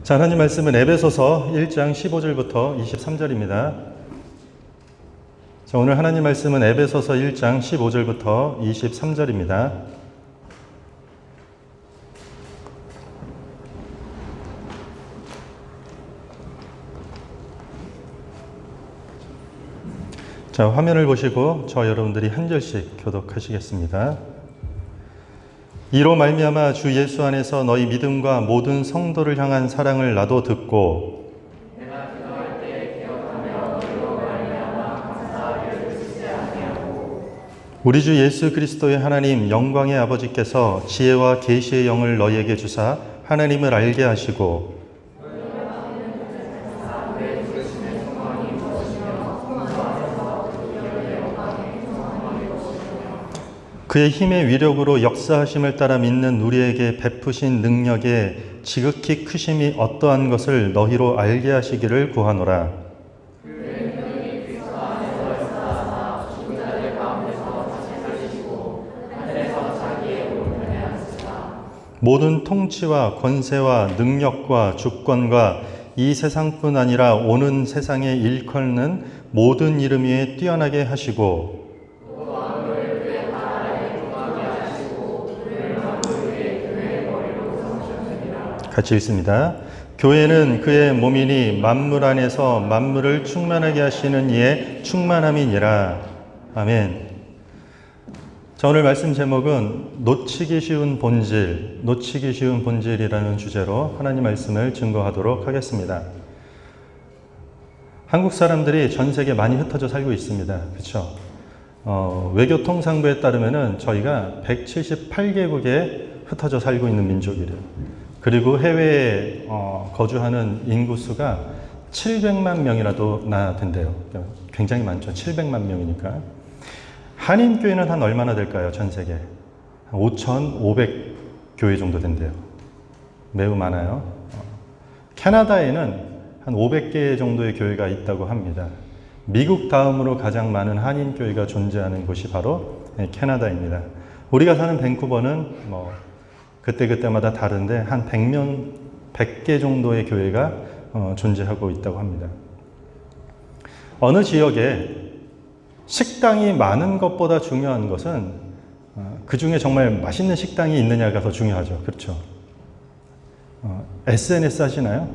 자, 하나님 말씀은 에베소서 1장 15절부터 23절입니다. 자, 오늘 하나님 말씀은 에베소서 1장 15절부터 23절입니다. 자, 화면을 보시고 저 여러분들이 한 절씩 교독하시겠습니다. 이로 말미암아 주 예수 안에서 너희 믿음과 모든 성도를 향한 사랑을 나도 듣고 내가 기도할 때 기억하며 너희로 말미암아 감사하기를 잊지 아니하고 우리 주 예수 그리스도의 하나님 영광의 아버지께서 지혜와 계시의 영을 너희에게 주사 하나님을 알게 하시고 그의 힘의 위력으로 역사하심을 따라 믿는 우리에게 베푸신 능력의 지극히 크심이 어떠한 것을 너희로 알게 하시기를 구하노라. 모든 통치와 권세와 능력과 주권과 이 세상뿐 아니라 오는 세상에 일컫는 모든 이름 위에 뛰어나게 하시고 같이 읽습니다. 교회는 그의 몸이니 만물 안에서 만물을 충만하게 하시는 이의 충만함이니라. 아멘. 자, 오늘 말씀 제목은 놓치기 쉬운 본질, 놓치기 쉬운 본질이라는 주제로 하나님 말씀을 증거하도록 하겠습니다. 한국 사람들이 전 세계 많이 흩어져 살고 있습니다. 그렇죠? 외교통상부에 따르면은 저희가 178개국에 흩어져 살고 있는 민족이래요. 그리고 해외에 거주하는 인구수가 700만 명이라도 나 된대요. 굉장히 많죠. 700만 명이니까. 한인교회는 한 얼마나 될까요? 전 세계. 한 5,500교회 정도 된대요. 매우 많아요. 캐나다에는 한 500개 정도의 교회가 있다고 합니다. 미국 다음으로 가장 많은 한인교회가 존재하는 곳이 바로 캐나다입니다. 우리가 사는 밴쿠버는 그때마다 다른데 한 100개 정도의 교회가 존재하고 있다고 합니다. 어느 지역에 식당이 많은 것보다 중요한 것은 그 중에 정말 맛있는 식당이 있느냐가 더 중요하죠. 그렇죠? SNS 하시나요?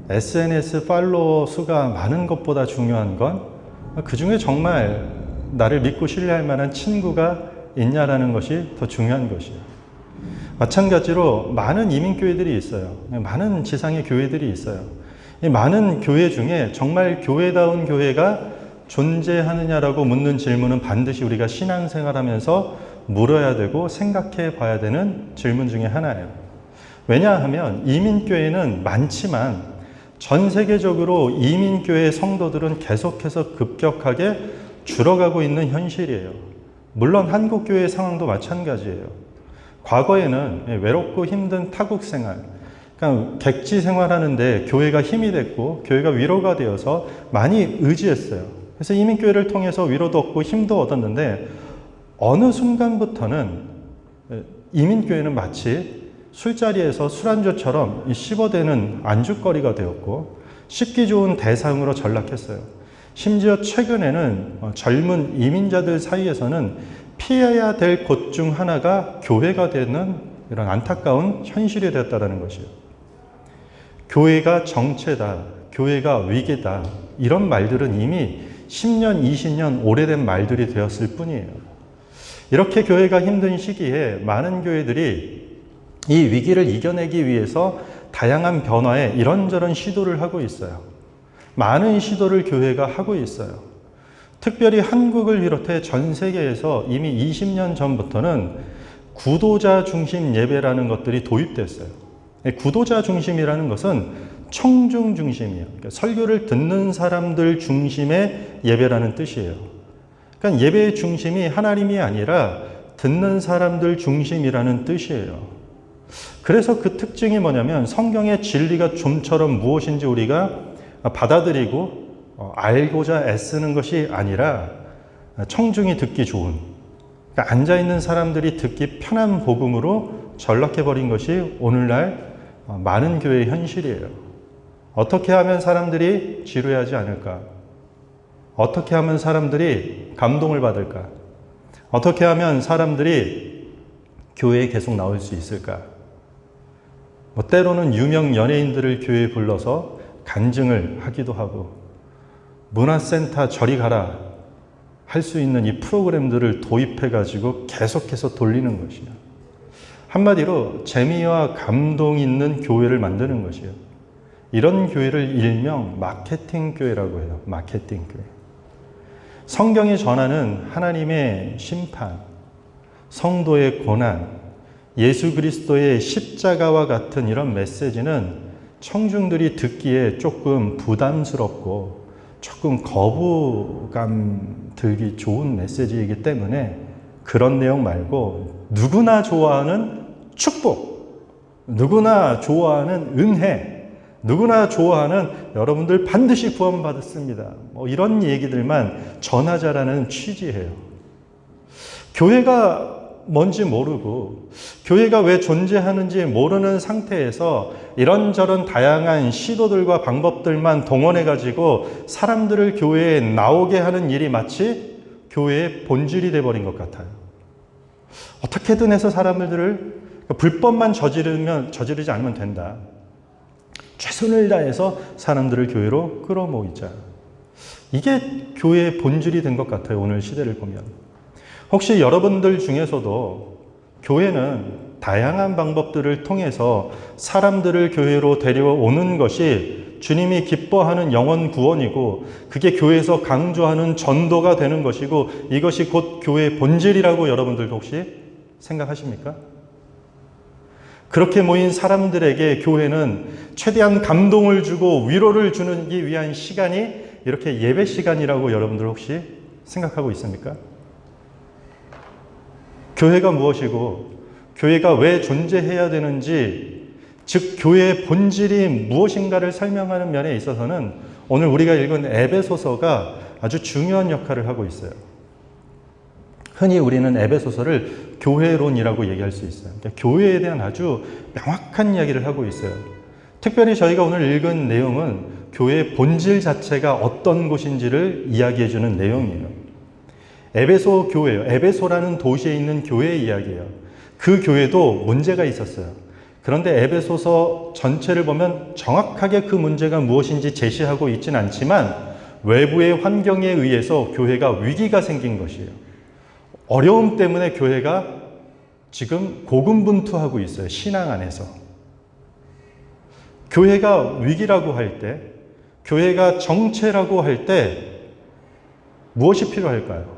SNS 팔로워 수가 많은 것보다 중요한 건 그 중에 정말 나를 믿고 신뢰할 만한 친구가 있냐라는 것이 더 중요한 것이에요. 마찬가지로 많은 이민교회들이 있어요. 많은 지상의 교회들이 있어요. 이 많은 교회 중에 정말 교회다운 교회가 존재하느냐라고 묻는 질문은 반드시 우리가 신앙생활하면서 물어야 되고 생각해 봐야 되는 질문 중에 하나예요. 왜냐하면 이민교회는 많지만 전 세계적으로 이민교회 성도들은 계속해서 급격하게 줄어가고 있는 현실이에요. 물론 한국교회의 상황도 마찬가지예요. 과거에는 외롭고 힘든 타국 생활, 그러니까 객지 생활하는데 교회가 힘이 됐고 교회가 위로가 되어서 많이 의지했어요. 그래서 이민교회를 통해서 위로도 얻고 힘도 얻었는데 어느 순간부터는 이민교회는 마치 술자리에서 술안주처럼 씹어대는 안주거리가 되었고 씹기 좋은 대상으로 전락했어요. 심지어 최근에는 젊은 이민자들 사이에서는 피해야 될 곳 중 하나가 교회가 되는 이런 안타까운 현실이 되었다는 것이에요. 교회가 정체다, 교회가 위기다, 이런 말들은 이미 10년, 20년 오래된 말들이 되었을 뿐이에요. 이렇게 교회가 힘든 시기에 많은 교회들이 이 위기를 이겨내기 위해서 다양한 변화에 이런저런 시도를 하고 있어요. 많은 시도를 교회가 하고 있어요. 특별히 한국을 비롯해 전 세계에서 이미 20년 전부터는 구도자 중심 예배라는 것들이 도입됐어요. 구도자 중심이라는 것은 청중 중심이에요. 그러니까 설교를 듣는 사람들 중심의 예배라는 뜻이에요. 그러니까 예배의 중심이 하나님이 아니라 듣는 사람들 중심이라는 뜻이에요. 그래서 그 특징이 뭐냐면 성경의 진리가 좀처럼 무엇인지 우리가 받아들이고 알고자 애쓰는 것이 아니라 청중이 듣기 좋은, 그러니까 앉아있는 사람들이 듣기 편한 복음으로 전락해버린 것이 오늘날 많은 교회의 현실이에요. 어떻게 하면 사람들이 지루해하지 않을까? 어떻게 하면 사람들이 감동을 받을까? 어떻게 하면 사람들이 교회에 계속 나올 수 있을까? 때로는 유명 연예인들을 교회에 불러서 간증을 하기도 하고, 문화센터 저리 가라 할 수 있는 이 프로그램들을 도입해가지고 계속해서 돌리는 것이요. 한마디로 재미와 감동 있는 교회를 만드는 것이요. 이런 교회를 일명 마케팅 교회라고 해요. 마케팅 교회. 성경이 전하는 하나님의 심판, 성도의 고난, 예수 그리스도의 십자가와 같은 이런 메시지는 청중들이 듣기에 조금 부담스럽고 조금 거부감 들기 좋은 메시지이기 때문에 그런 내용 말고 누구나 좋아하는 축복, 누구나 좋아하는 은혜, 누구나 좋아하는 여러분들 반드시 구원받았습니다. 이런 얘기들만 전하자라는 취지예요. 교회가 뭔지 모르고 교회가 왜 존재하는지 모르는 상태에서 이런저런 다양한 시도들과 방법들만 동원해가지고 사람들을 교회에 나오게 하는 일이 마치 교회의 본질이 돼버린 것 같아요. 어떻게든 해서 사람들을 불법만 저지르지 않으면 된다. 최선을 다해서 사람들을 교회로 끌어모이자. 이게 교회의 본질이 된 것 같아요. 오늘 시대를 보면. 혹시 여러분들 중에서도 교회는 다양한 방법들을 통해서 사람들을 교회로 데려오는 것이 주님이 기뻐하는 영혼 구원이고 그게 교회에서 강조하는 전도가 되는 것이고 이것이 곧 교회의 본질이라고 여러분들도 혹시 생각하십니까? 그렇게 모인 사람들에게 교회는 최대한 감동을 주고 위로를 주기 위한 시간이 이렇게 예배 시간이라고 여러분들 혹시 생각하고 있습니까? 교회가 무엇이고 교회가 왜 존재해야 되는지, 즉 교회의 본질이 무엇인가를 설명하는 면에 있어서는 오늘 우리가 읽은 에베소서가 아주 중요한 역할을 하고 있어요. 흔히 우리는 에베소서를 교회론이라고 얘기할 수 있어요. 그러니까 교회에 대한 아주 명확한 이야기를 하고 있어요. 특별히 저희가 오늘 읽은 내용은 교회의 본질 자체가 어떤 곳인지를 이야기해 주는 내용이에요. 에베소 교회예요. 에베소라는 도시에 있는 교회의 이야기예요. 그 교회도 문제가 있었어요. 그런데 에베소서 전체를 보면 정확하게 그 문제가 무엇인지 제시하고 있지는 않지만 외부의 환경에 의해서 교회가 위기가 생긴 것이에요. 어려움 때문에 교회가 지금 고군분투하고 있어요. 신앙 안에서. 교회가 위기라고 할 때, 교회가 정체라고 할 때 무엇이 필요할까요?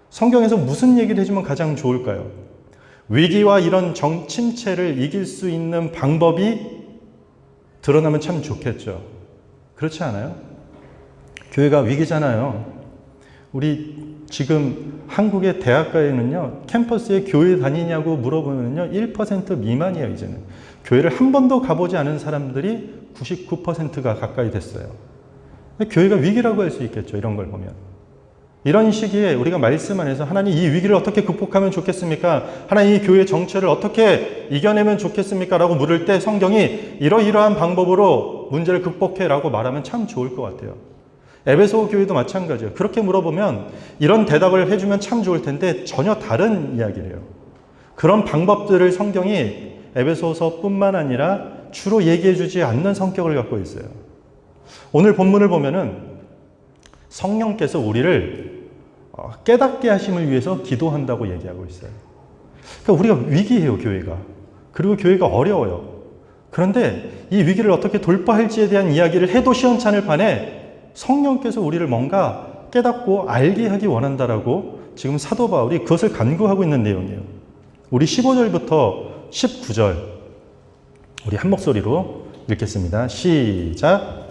성경에서 무슨 얘기를 해주면 가장 좋을까요? 위기와 이런 침체를 이길 수 있는 방법이 드러나면 참 좋겠죠. 그렇지 않아요? 교회가 위기잖아요. 우리 지금 한국의 대학가에는요, 캠퍼스에 교회 다니냐고 물어보면요, 1% 미만이에요, 이제는. 교회를 한 번도 가보지 않은 사람들이 99%가 가까이 됐어요. 교회가 위기라고 할 수 있겠죠, 이런 걸 보면. 이런 시기에 우리가 말씀 안에서 하나님 이 위기를 어떻게 극복하면 좋겠습니까? 하나님 이 교회 정체를 어떻게 이겨내면 좋겠습니까? 라고 물을 때 성경이 이러이러한 방법으로 문제를 극복해 라고 말하면 참 좋을 것 같아요. 에베소 교회도 마찬가지예요. 그렇게 물어보면 이런 대답을 해주면 참 좋을 텐데 전혀 다른 이야기래요. 그런 방법들을 성경이 에베소서뿐만 아니라 주로 얘기해 주지 않는 성격을 갖고 있어요. 오늘 본문을 보면은 성령께서 우리를 깨닫게 하심을 위해서 기도한다고 얘기하고 있어요. 그러니까 우리가 위기예요, 교회가. 그리고 교회가 어려워요. 그런데 이 위기를 어떻게 돌파할지에 대한 이야기를 해도 시원찮을 판에 성령께서 우리를 뭔가 깨닫고 알게 하기 원한다라고 지금 사도 바울이 그것을 간구하고 있는 내용이에요. 우리 15절부터 19절 우리 한 목소리로 읽겠습니다. 시작.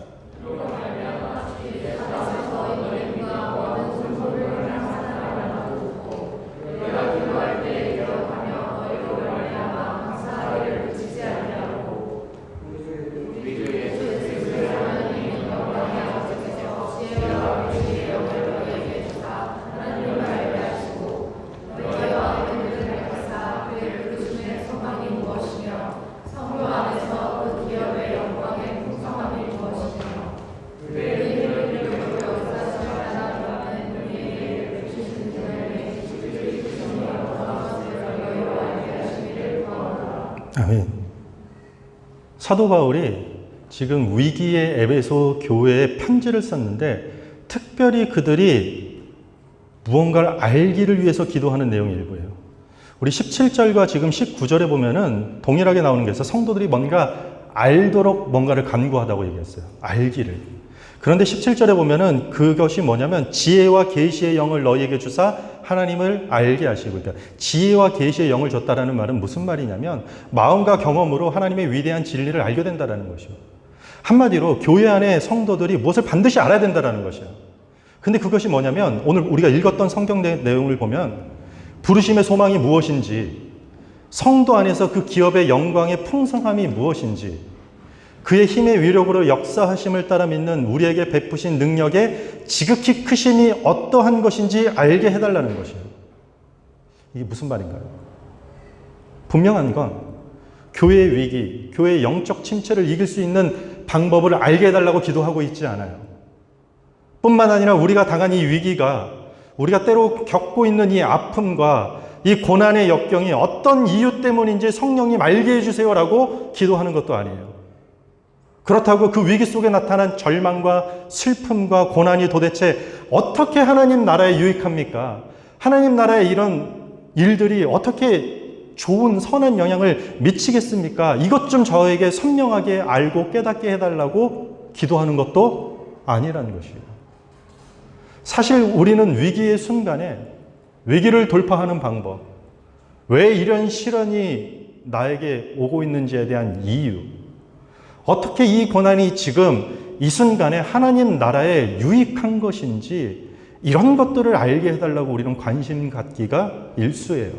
아멘. 사도 바울이 지금 위기의 에베소 교회에 편지를 썼는데 특별히 그들이 무언가를 알기를 위해서 기도하는 내용이 일부예요. 우리 17절과 지금 19절에 보면은 동일하게 나오는 게 있어서 성도들이 뭔가 알도록 뭔가를 간구하다고 얘기했어요. 알기를. 그런데 17절에 보면은 그것이 뭐냐면 지혜와 계시의 영을 너희에게 주사 하나님을 알게 하시고 있다. 지혜와 계시의 영을 줬다라는 말은 무슨 말이냐면 마음과 경험으로 하나님의 위대한 진리를 알게 된다라는 것이요. 한마디로 교회 안에 성도들이 무엇을 반드시 알아야 된다라는 것이에요. 근데 그것이 뭐냐면 오늘 우리가 읽었던 성경 내용을 보면 부르심의 소망이 무엇인지, 성도 안에서 그 기업의 영광의 풍성함이 무엇인지, 그의 힘의 위력으로 역사하심을 따라 믿는 우리에게 베푸신 능력의 지극히 크심이 어떠한 것인지 알게 해달라는 것이에요. 이게 무슨 말인가요? 분명한 건 교회의 위기, 교회의 영적 침체를 이길 수 있는 방법을 알게 해달라고 기도하고 있지 않아요. 뿐만 아니라 우리가 당한 이 위기가, 우리가 때로 겪고 있는 이 아픔과 이 고난의 역경이 어떤 이유 때문인지 성령님 알게 해주세요라고 기도하는 것도 아니에요. 그렇다고 그 위기 속에 나타난 절망과 슬픔과 고난이 도대체 어떻게 하나님 나라에 유익합니까? 하나님 나라에 이런 일들이 어떻게 좋은 선한 영향을 미치겠습니까? 이것 좀 저에게 선명하게 알고 깨닫게 해달라고 기도하는 것도 아니라는 것이에요. 사실 우리는 위기의 순간에 위기를 돌파하는 방법, 왜 이런 시련이 나에게 오고 있는지에 대한 이유, 어떻게 이 고난이 지금 이 순간에 하나님 나라에 유익한 것인지 이런 것들을 알게 해달라고 우리는 관심 갖기가 일쑤예요.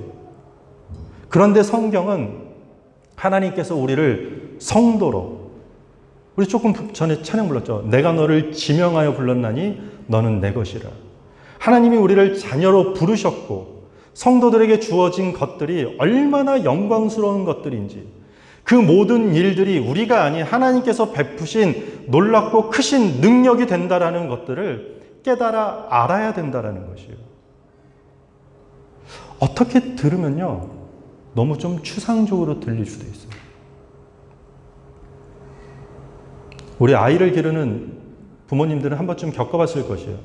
그런데 성경은 하나님께서 우리를 성도로, 우리 조금 전에 찬양 불렀죠. 내가 너를 지명하여 불렀나니 너는 내 것이라. 하나님이 우리를 자녀로 부르셨고 성도들에게 주어진 것들이 얼마나 영광스러운 것들인지, 그 모든 일들이 우리가 아닌 하나님께서 베푸신 놀랍고 크신 능력이 된다라는 것들을 깨달아 알아야 된다라는 것이에요. 어떻게 들으면요, 너무 좀 추상적으로 들릴 수도 있어요. 우리 아이를 기르는 부모님들은 한 번쯤 겪어봤을 것이에요.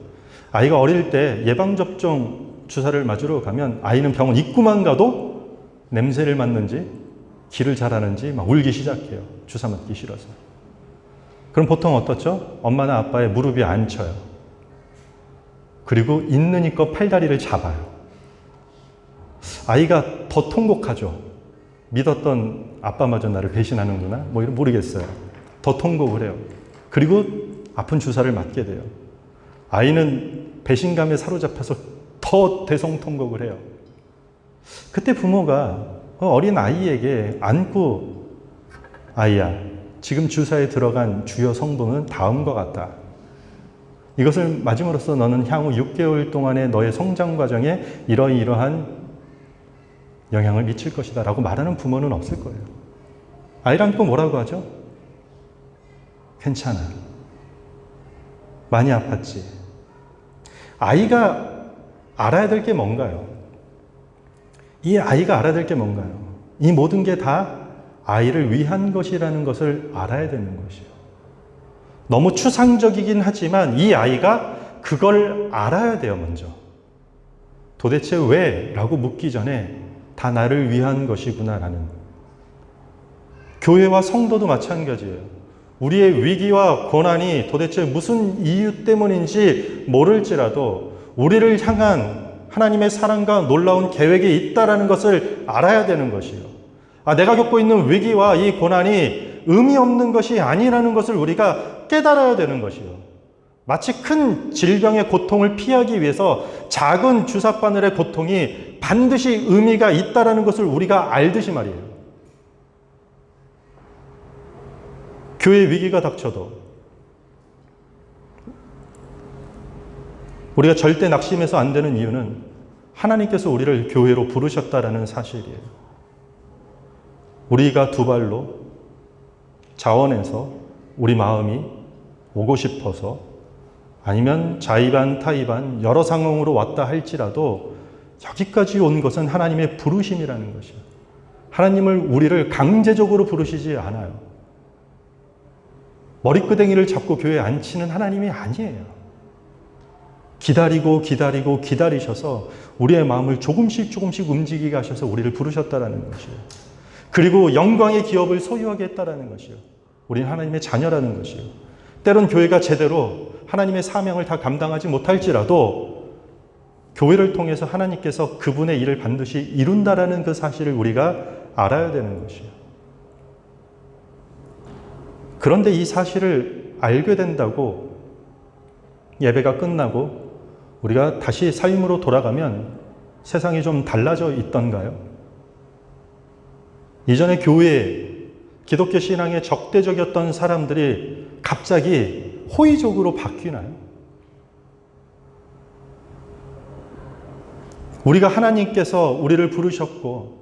아이가 어릴 때 예방접종 주사를 맞으러 가면 아이는 병원 입구만 가도 냄새를 맡는지 기를 잘하는지 막 울기 시작해요. 주사 맞기 싫어서. 그럼 보통 어떻죠? 엄마나 아빠의 무릎 위에 앉혀요. 그리고 있는 이껏 팔다리를 잡아요. 아이가 더 통곡하죠. 믿었던 아빠마저 나를 배신하는구나? 뭐 이런 모르겠어요. 더 통곡을 해요. 그리고 아픈 주사를 맞게 돼요. 아이는 배신감에 사로잡혀서 더 대성통곡을 해요. 그때 부모가 어린 아이에게 안고, 아이야, 지금 주사에 들어간 주요 성분은 다음과 같다. 이것을 맞음으로써 너는 향후 6개월 동안의 너의 성장 과정에 이러이러한 영향을 미칠 것이다 라고 말하는 부모는 없을 거예요. 아이를 안고 뭐라고 하죠? 괜찮아. 많이 아팠지. 아이가 알아야 될 게 뭔가요? 이 아이가 알아야 될 게 뭔가요? 이 모든 게 다 아이를 위한 것이라는 것을 알아야 되는 것이에요. 너무 추상적이긴 하지만 이 아이가 그걸 알아야 돼요, 먼저. 도대체 왜? 라고 묻기 전에 다 나를 위한 것이구나라는. 교회와 성도도 마찬가지예요. 우리의 위기와 고난이 도대체 무슨 이유 때문인지 모를지라도 우리를 향한 하나님의 사랑과 놀라운 계획이 있다라는 것을 알아야 되는 것이요. 내가 겪고 있는 위기와 이 고난이 의미 없는 것이 아니라는 것을 우리가 깨달아야 되는 것이요. 마치 큰 질병의 고통을 피하기 위해서 작은 주사바늘의 고통이 반드시 의미가 있다라는 것을 우리가 알듯이 말이에요. 교회 위기가 닥쳐도 우리가 절대 낙심해서 안 되는 이유는 하나님께서 우리를 교회로 부르셨다라는 사실이에요. 우리가 두 발로 자원해서 우리 마음이 오고 싶어서 아니면 자의반 타의반 여러 상황으로 왔다 할지라도 여기까지 온 것은 하나님의 부르심이라는 것이에요. 우리를 강제적으로 부르시지 않아요. 머리끄댕이를 잡고 교회에 앉히는 하나님이 아니에요. 기다리셔서 우리의 마음을 조금씩 움직이게 하셔서 우리를 부르셨다라는 것이에요. 그리고 영광의 기업을 소유하게 했다라는 것이요. 우리는 하나님의 자녀라는 것이요. 때론 교회가 제대로 하나님의 사명을 다 감당하지 못할지라도 교회를 통해서 하나님께서 그분의 일을 반드시 이룬다라는 그 사실을 우리가 알아야 되는 것이요. 그런데 이 사실을 알게 된다고 예배가 끝나고 우리가 다시 삶으로 돌아가면 세상이 좀 달라져 있던가요? 이전에 교회에 기독교 신앙에 적대적이었던 사람들이 갑자기 호의적으로 바뀌나요? 우리가 하나님께서 우리를 부르셨고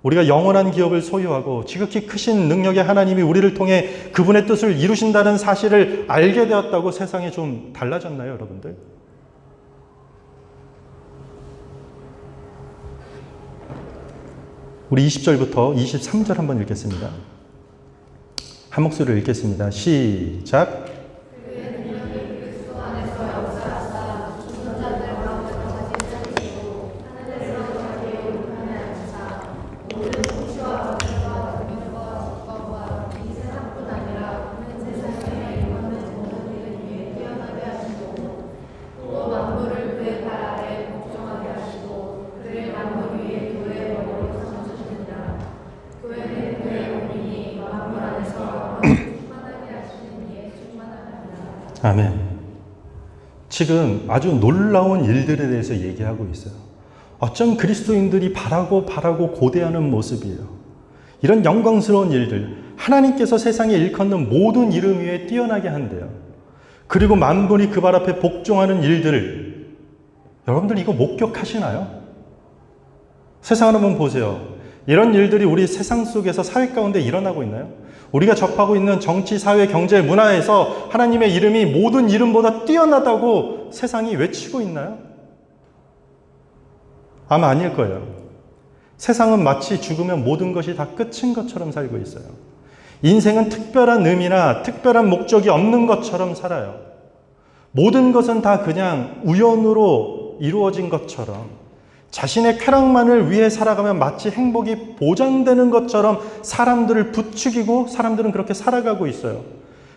우리가 영원한 기업을 소유하고 지극히 크신 능력의 하나님이 우리를 통해 그분의 뜻을 이루신다는 사실을 알게 되었다고 세상이 좀 달라졌나요, 여러분들? 우리 20절부터 23절 한번 읽겠습니다. 한 목소리로 읽겠습니다. 시작. 아멘. 지금 아주 놀라운 일들에 대해서 얘기하고 있어요. 어쩜 그리스도인들이 바라고 고대하는 모습이에요. 이런 영광스러운 일들, 하나님께서 세상에 일컫는 모든 이름 위에 뛰어나게 한대요. 그리고 만군이 그 발 앞에 복종하는 일들을 여러분들 이거 목격하시나요? 세상을 한번 보세요. 이런 일들이 우리 세상 속에서 사회 가운데 일어나고 있나요? 우리가 접하고 있는 정치, 사회, 경제, 문화에서 하나님의 이름이 모든 이름보다 뛰어나다고 세상이 외치고 있나요? 아마 아닐 거예요. 세상은 마치 죽으면 모든 것이 다 끝인 것처럼 살고 있어요. 인생은 특별한 의미나 특별한 목적이 없는 것처럼 살아요. 모든 것은 다 그냥 우연으로 이루어진 것처럼 자신의 쾌락만을 위해 살아가면 마치 행복이 보장되는 것처럼 사람들을 부추기고 사람들은 그렇게 살아가고 있어요.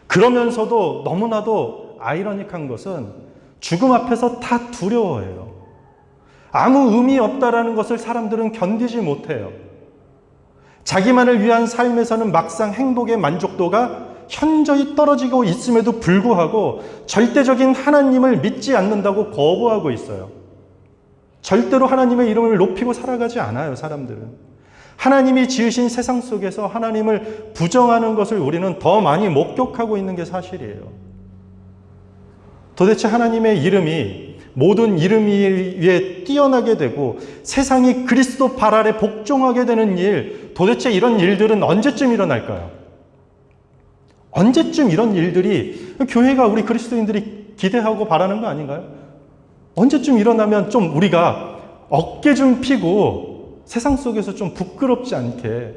그러면서도 너무나도 아이러니한 것은 죽음 앞에서 다 두려워해요. 아무 의미 없다라는 것을 사람들은 견디지 못해요. 자기만을 위한 삶에서는 막상 행복의 만족도가 현저히 떨어지고 있음에도 불구하고 절대적인 하나님을 믿지 않는다고 거부하고 있어요. 절대로 하나님의 이름을 높이고 살아가지 않아요, 사람들은. 하나님이 지으신 세상 속에서 하나님을 부정하는 것을 우리는 더 많이 목격하고 있는 게 사실이에요. 도대체 하나님의 이름이 모든 이름 위에 뛰어나게 되고 세상이 그리스도 발 아래 복종하게 되는 일, 도대체 이런 일들은 언제쯤 일어날까요? 언제쯤 이런 일들이 교회가 우리 그리스도인들이 기대하고 바라는 거 아닌가요? 언제쯤 일어나면 좀 우리가 어깨 좀 펴고 세상 속에서 좀 부끄럽지 않게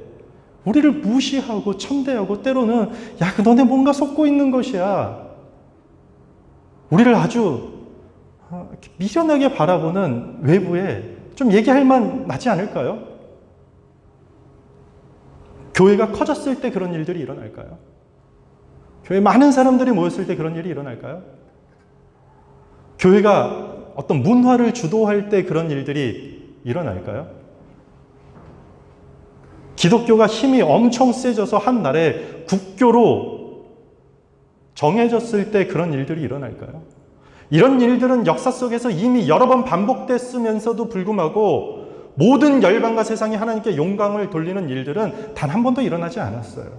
우리를 무시하고 천대하고 때로는 야, 너네 뭔가 속고 있는 것이야. 우리를 아주 미련하게 바라보는 외부에 좀 얘기할 만 나지 않을까요? 교회가 커졌을 때 그런 일들이 일어날까요? 교회에 많은 사람들이 모였을 때 그런 일이 일어날까요? 교회가 어떤 문화를 주도할 때 그런 일들이 일어날까요? 기독교가 힘이 엄청 세져서 한 나라의 국교로 정해졌을 때 그런 일들이 일어날까요? 이런 일들은 역사 속에서 이미 여러 번 반복됐으면서도 불구하고 모든 열방과 세상이 하나님께 영광을 돌리는 일들은 단 한 번도 일어나지 않았어요.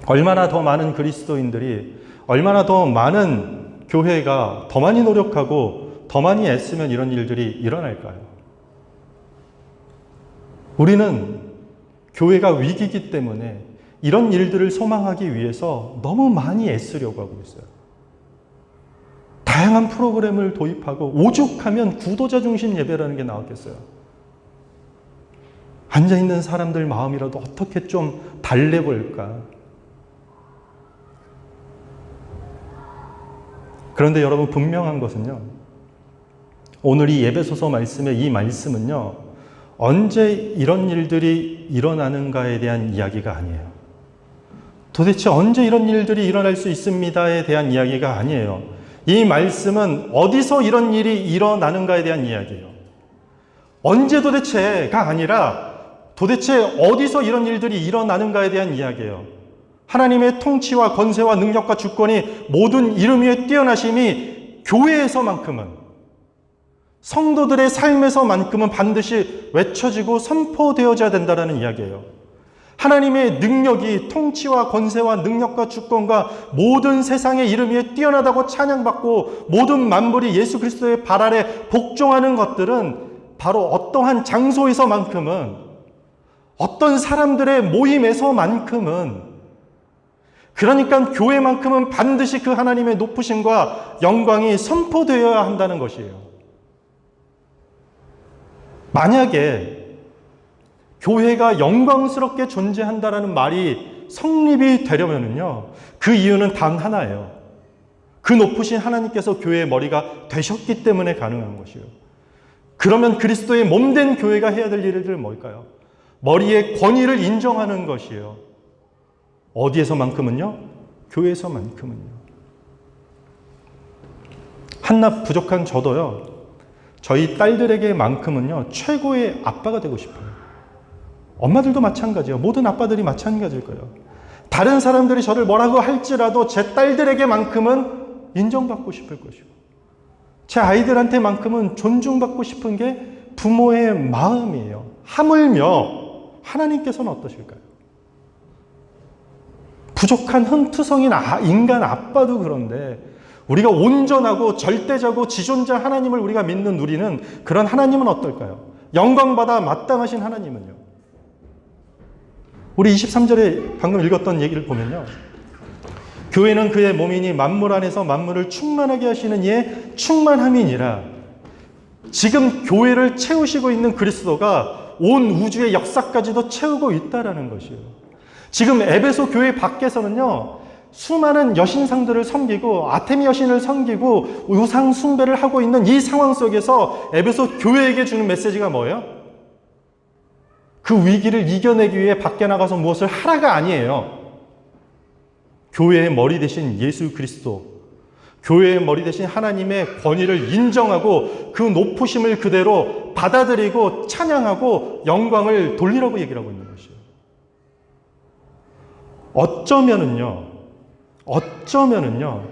얼마나 더 많은 그리스도인들이, 얼마나 더 많은 교회가 더 많이 노력하고 더 많이 애쓰면 이런 일들이 일어날까요? 우리는 교회가 위기이기 때문에 이런 일들을 소망하기 위해서 너무 많이 애쓰려고 하고 있어요. 다양한 프로그램을 도입하고 오죽하면 구도자 중심 예배라는 게 나왔겠어요. 앉아있는 사람들 마음이라도 어떻게 좀 달래볼까? 그런데 여러분, 분명한 것은요, 오늘 이 에베소서 말씀의 이 말씀은요, 언제 이런 일들이 일어나는가에 대한 이야기가 아니에요. 도대체 언제 이런 일들이 일어날 수 있습니다에 대한 이야기가 아니에요. 이 말씀은 어디서 이런 일이 일어나는가에 대한 이야기예요. 언제 도대체가 아니라 도대체 어디서 이런 일들이 일어나는가에 대한 이야기예요. 하나님의 통치와 권세와 능력과 주권이 모든 이름 위에 뛰어나심이 교회에서만큼은, 성도들의 삶에서만큼은 반드시 외쳐지고 선포되어져야 된다는 이야기예요. 하나님의 능력이, 통치와 권세와 능력과 주권과 모든 세상의 이름 위에 뛰어나다고 찬양받고 모든 만물이 예수 그리스도의 발 아래 복종하는 것들은 바로 어떠한 장소에서만큼은, 어떤 사람들의 모임에서만큼은, 그러니까 교회만큼은 반드시 그 하나님의 높으심과 영광이 선포되어야 한다는 것이에요. 만약에 교회가 영광스럽게 존재한다라는 말이 성립이 되려면요, 그 이유는 단 하나예요. 그 높으신 하나님께서 교회의 머리가 되셨기 때문에 가능한 것이에요. 그러면 그리스도의 몸된 교회가 해야 될 일들은 뭘까요? 머리의 권위를 인정하는 것이에요. 어디에서만큼은요? 교회에서만큼은요. 한낱 부족한 저도요, 저희 딸들에게만큼은요, 최고의 아빠가 되고 싶어요. 엄마들도 마찬가지예요. 모든 아빠들이 마찬가지일 거예요. 다른 사람들이 저를 뭐라고 할지라도 제 딸들에게만큼은 인정받고 싶을 것이고, 제 아이들한테만큼은 존중받고 싶은 게 부모의 마음이에요. 하물며 하나님께서는 어떠실까요? 부족한 흠투성인 인간 아빠도 그런데 우리가 온전하고 절대자고 지존자 하나님을 우리가 믿는 우리는, 그런 하나님은 어떨까요? 영광받아 마땅하신 하나님은요. 우리 23절에 방금 읽었던 얘기를 보면요, 교회는 그의 몸이니 만물 안에서 만물을 충만하게 하시는 이의 충만함이니라. 지금 교회를 채우시고 있는 그리스도가 온 우주의 역사까지도 채우고 있다라는 것이에요. 지금 에베소 교회 밖에서는요, 수많은 여신상들을 섬기고 아테미 여신을 섬기고 우상 숭배를 하고 있는 이 상황 속에서 에베소 교회에게 주는 메시지가 뭐예요? 그 위기를 이겨내기 위해 밖에 나가서 무엇을 하라가 아니에요. 교회의 머리 대신 예수 그리스도, 교회의 머리 대신 하나님의 권위를 인정하고 그 높으심을 그대로 받아들이고 찬양하고 영광을 돌리라고 얘기를 하고 있는 것이에요. 어쩌면은요,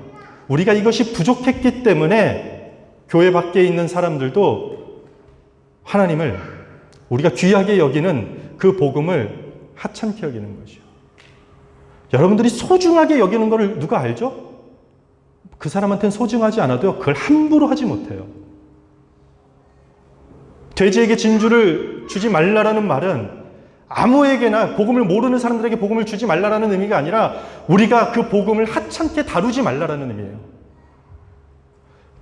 우리가 이것이 부족했기 때문에 교회 밖에 있는 사람들도 하나님을 우리가 귀하게 여기는 그 복음을 하찮게 여기는 것이요. 여러분들이 소중하게 여기는 것을 누가 알죠? 그 사람한테는 소중하지 않아도요, 그걸 함부로 하지 못해요. 돼지에게 진주를 주지 말라라는 말은 아무에게나, 복음을 모르는 사람들에게 복음을 주지 말라라는 의미가 아니라 우리가 그 복음을 하찮게 다루지 말라라는 의미예요.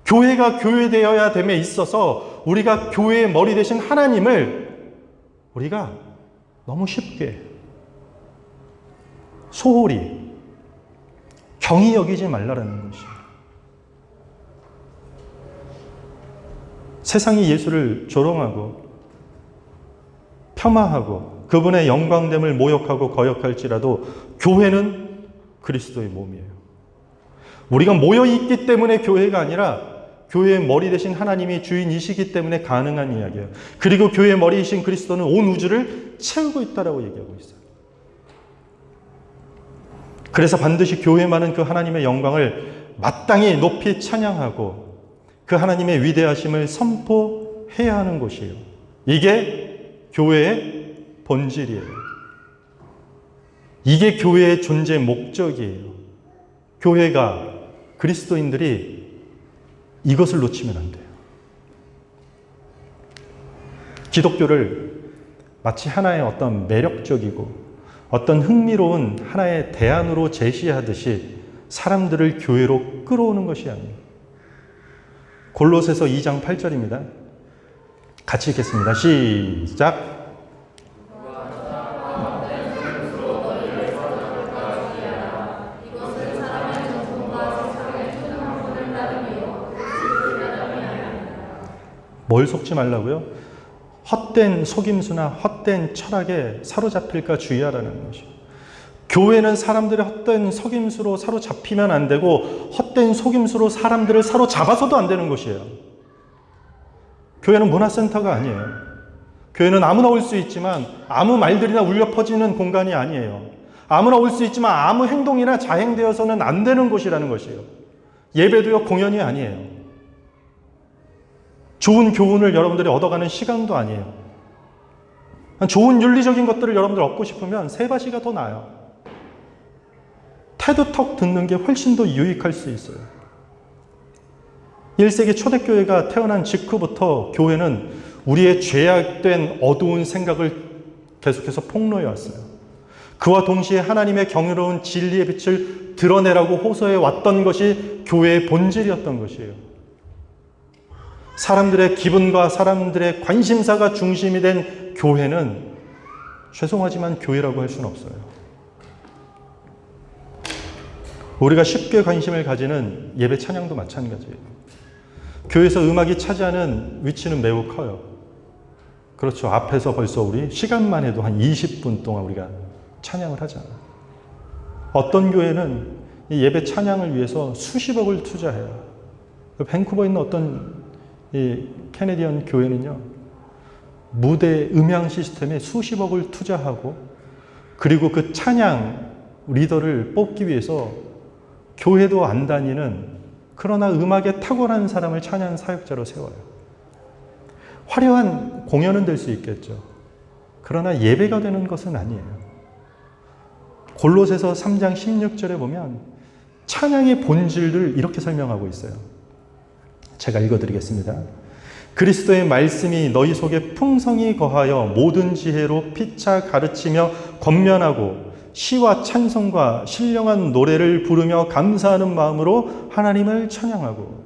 교회가 교회되어야 됨에 있어서 우리가 교회의 머리 대신 하나님을 우리가 너무 쉽게 소홀히 경히 여기지 말라라는 것이에요. 세상이 예수를 조롱하고 폄하하고 그분의 영광됨을 모욕하고 거역할지라도 교회는 그리스도의 몸이에요. 우리가 모여있기 때문에 교회가 아니라 교회의 머리 대신 하나님이 주인이시기 때문에 가능한 이야기예요. 그리고 교회의 머리이신 그리스도는 온 우주를 채우고 있다라고 얘기하고 있어요. 그래서 반드시 교회만은 그 하나님의 영광을 마땅히 높이 찬양하고 그 하나님의 위대하심을 선포해야 하는 곳이에요. 이게 교회의 본질이에요. 이게 교회의 존재 목적이에요. 교회가, 그리스도인들이 이것을 놓치면 안 돼요. 기독교를 마치 하나의 어떤 매력적이고 어떤 흥미로운 하나의 대안으로 제시하듯이 사람들을 교회로 끌어오는 것이 아니에요. 골로새서 2장 8절입니다. 같이 읽겠습니다. 시작. 뭘 속지 말라고요? 헛된 속임수나 헛된 철학에 사로잡힐까 주의하라는 것이요. 교회는 사람들의 헛된 속임수로 사로잡히면 안 되고 헛된 속임수로 사람들을 사로잡아서도 안 되는 것이에요. 교회는 문화센터가 아니에요. 교회는 아무나 올 수 있지만 아무 말들이나 울려 퍼지는 공간이 아니에요. 아무나 올 수 있지만 아무 행동이나 자행되어서는 안 되는 곳이라는 것이에요. 예배도요, 공연이 아니에요. 좋은 교훈을 여러분들이 얻어가는 시간도 아니에요. 좋은 윤리적인 것들을 여러분들 얻고 싶으면 세바시가 더 나아요. 테드톡 듣는 게 훨씬 더 유익할 수 있어요. 1세기 초대교회가 태어난 직후부터 교회는 우리의 죄악된 어두운 생각을 계속해서 폭로해 왔어요. 그와 동시에 하나님의 경이로운 진리의 빛을 드러내라고 호소해 왔던 것이 교회의 본질이었던 것이에요. 사람들의 기분과 사람들의 관심사가 중심이 된 교회는 죄송하지만 교회라고 할 수는 없어요. 우리가 쉽게 관심을 가지는 예배 찬양도 마찬가지예요. 교회에서 음악이 차지하는 위치는 매우 커요. 그렇죠. 앞에서 벌써 우리 시간만 해도 한 20분 동안 우리가 찬양을 하잖아요. 어떤 교회는 이 예배 찬양을 위해서 수십억을 투자해요. 밴쿠버에 있는 어떤 이 캐네디언 교회는요, 무대 음향 시스템에 수십억을 투자하고 그리고 그 찬양 리더를 뽑기 위해서 교회도 안 다니는 그러나 음악에 탁월한 사람을 찬양 사역자로 세워요. 화려한 공연은 될 수 있겠죠. 그러나 예배가 되는 것은 아니에요. 골로새서 3장 16절에 보면 찬양의 본질을 이렇게 설명하고 있어요. 제가 읽어드리겠습니다. 그리스도의 말씀이 너희 속에 풍성히 거하여 모든 지혜로 피차 가르치며 권면하고 시와 찬송과 신령한 노래를 부르며 감사하는 마음으로 하나님을 찬양하고.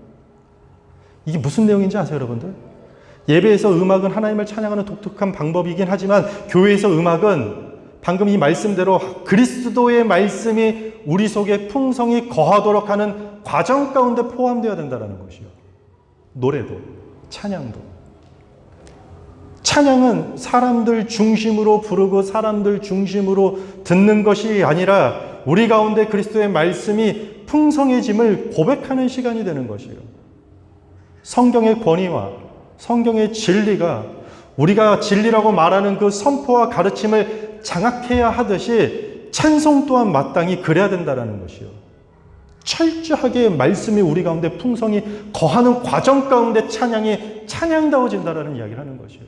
이게 무슨 내용인지 아세요, 여러분들? 예배에서 음악은 하나님을 찬양하는 독특한 방법이긴 하지만 교회에서 음악은 방금 이 말씀대로 그리스도의 말씀이 우리 속에 풍성히 거하도록 하는 과정 가운데 포함되어야 된다는 것이요. 노래도, 찬양도. 찬양은 사람들 중심으로 부르고 사람들 중심으로 듣는 것이 아니라 우리 가운데 그리스도의 말씀이 풍성해짐을 고백하는 시간이 되는 것이에요. 성경의 권위와 성경의 진리가 우리가 진리라고 말하는 그 선포와 가르침을 장악해야 하듯이 찬송 또한 마땅히 그래야 된다는 것이요. 철저하게 말씀이 우리 가운데 풍성히 거하는 과정 가운데 찬양이 찬양다워진다라는 이야기를 하는 것이요.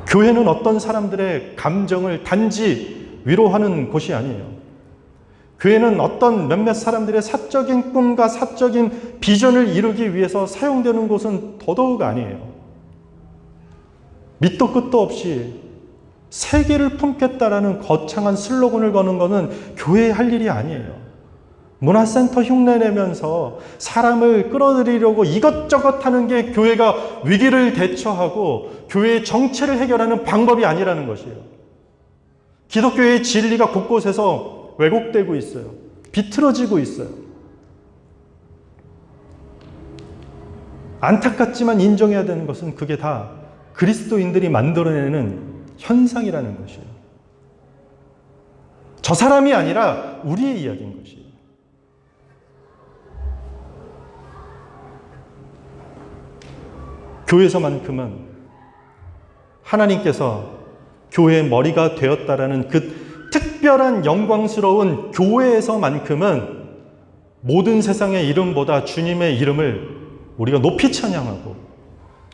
교회는 어떤 사람들의 감정을 단지 위로하는 곳이 아니에요. 교회는 어떤 몇몇 사람들의 사적인 꿈과 사적인 비전을 이루기 위해서 사용되는 곳은 더더욱 아니에요. 밑도 끝도 없이 세계를 품겠다라는 거창한 슬로건을 거는 것은 교회의 할 일이 아니에요. 문화센터 흉내내면서 사람을 끌어들이려고 이것저것 하는 게 교회가 위기를 대처하고 교회의 정체를 해결하는 방법이 아니라는 것이에요. 기독교의 진리가 곳곳에서 왜곡되고 있어요. 비틀어지고 있어요. 안타깝지만 인정해야 되는 것은 그게 다 그리스도인들이 만들어내는 현상이라는 것이에요. 저 사람이 아니라 우리의 이야기인 것이에요. 교회에서만큼은 하나님께서 교회의 머리가 되었다라는 그 특별한 영광스러운 교회에서만큼은 모든 세상의 이름보다 주님의 이름을 우리가 높이 찬양하고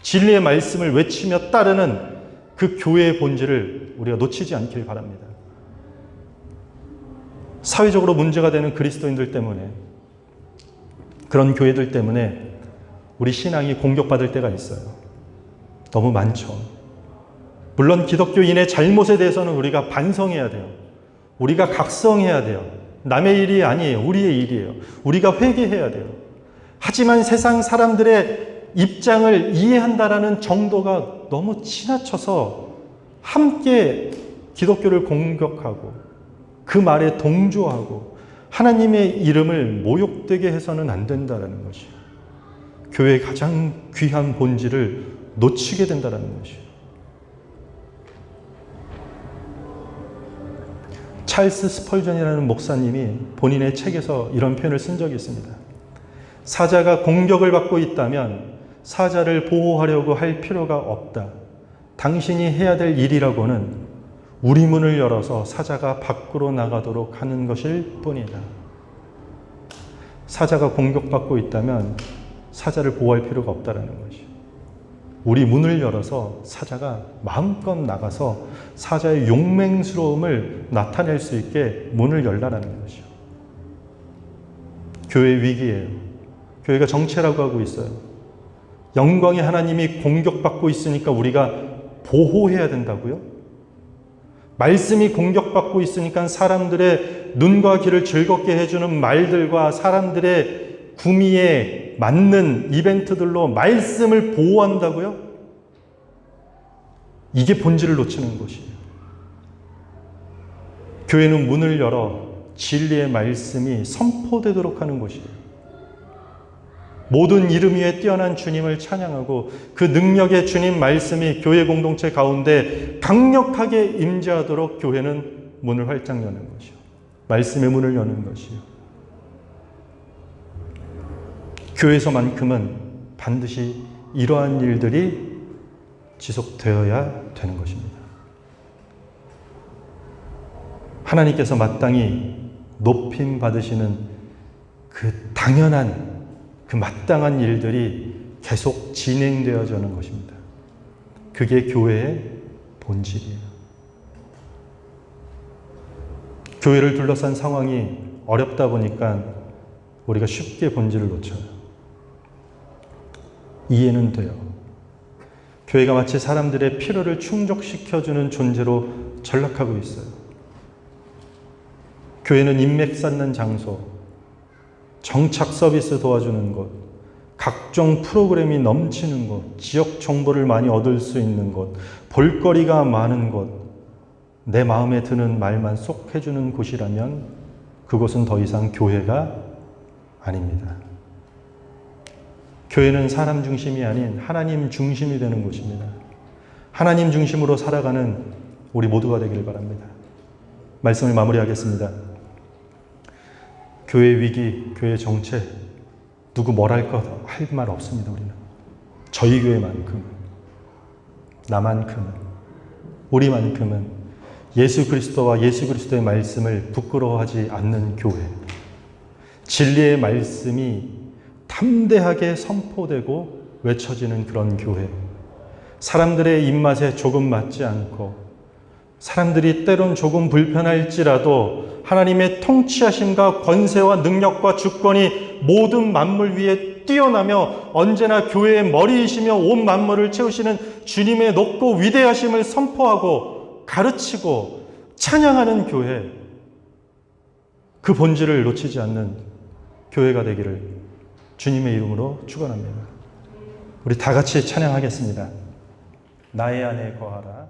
진리의 말씀을 외치며 따르는 그 교회의 본질을 우리가 놓치지 않길 바랍니다. 사회적으로 문제가 되는 그리스도인들 때문에, 그런 교회들 때문에 우리 신앙이 공격받을 때가 있어요. 너무 많죠. 물론 기독교인의 잘못에 대해서는 우리가 반성해야 돼요. 우리가 각성해야 돼요. 남의 일이 아니에요. 우리의 일이에요. 우리가 회개해야 돼요. 하지만 세상 사람들의 입장을 이해한다라는 정도가 너무 지나쳐서 함께 기독교를 공격하고 그 말에 동조하고 하나님의 이름을 모욕되게 해서는 안 된다는 것이에요. 교회의 가장 귀한 본질을 놓치게 된다는 것이에요. 찰스 스펄전이라는 목사님이 본인의 책에서 이런 표현을 쓴 적이 있습니다. 사자가 공격을 받고 있다면 사자를 보호하려고 할 필요가 없다. 당신이 해야 될 일이라고는 우리 문을 열어서 사자가 밖으로 나가도록 하는 것일 뿐이다. 사자가 공격받고 있다면 사자를 보호할 필요가 없다는 것이죠. 우리 문을 열어서 사자가 마음껏 나가서 사자의 용맹스러움을 나타낼 수 있게 문을 열라라는 것이죠. 교회 위기예요. 교회가 정체라고 하고 있어요. 영광의 하나님이 공격받고 있으니까 우리가 보호해야 된다고요? 말씀이 공격받고 있으니까 사람들의 눈과 귀를 즐겁게 해주는 말들과 사람들의 구미에 맞는 이벤트들로 말씀을 보호한다고요? 이게 본질을 놓치는 것이에요. 교회는 문을 열어 진리의 말씀이 선포되도록 하는 곳이에요. 모든 이름 위에 뛰어난 주님을 찬양하고 그 능력의 주님 말씀이 교회 공동체 가운데 강력하게 임재하도록 교회는 문을 활짝 여는 것이요. 말씀의 문을 여는 것이요. 교회에서만큼은 반드시 이러한 일들이 지속되어야 되는 것입니다. 하나님께서 마땅히 높임 받으시는 그 당연한 그 마땅한 일들이 계속 진행되어지는 것입니다. 그게 교회의 본질이에요. 교회를 둘러싼 상황이 어렵다 보니까 우리가 쉽게 본질을 놓쳐요. 이해는 돼요. 교회가 마치 사람들의 필요를 충족시켜주는 존재로 전락하고 있어요. 교회는 인맥 쌓는 장소, 정착 서비스 도와주는 곳, 각종 프로그램이 넘치는 곳, 지역 정보를 많이 얻을 수 있는 곳, 볼거리가 많은 곳, 내 마음에 드는 말만 쏙 해주는 곳이라면 그곳은 더 이상 교회가 아닙니다. 교회는 사람 중심이 아닌 하나님 중심이 되는 곳입니다. 하나님 중심으로 살아가는 우리 모두가 되기를 바랍니다. 말씀을 마무리하겠습니다. 교회 위기, 교회 정체, 누구 뭘 할 것 할 말 없습니다. 우리는 저희 교회만큼은, 나만큼은, 우리만큼은 예수 그리스도와 예수 그리스도의 말씀을 부끄러워하지 않는 교회, 진리의 말씀이 담대하게 선포되고 외쳐지는 그런 교회, 사람들의 입맛에 조금 맞지 않고 사람들이 때론 조금 불편할지라도 하나님의 통치하심과 권세와 능력과 주권이 모든 만물 위에 뛰어나며 언제나 교회의 머리이시며 온 만물을 채우시는 주님의 높고 위대하심을 선포하고 가르치고 찬양하는 교회, 그 본질을 놓치지 않는 교회가 되기를 주님의 이름으로 축원합니다. 우리 다 같이 찬양하겠습니다. 나의 안에 거하라.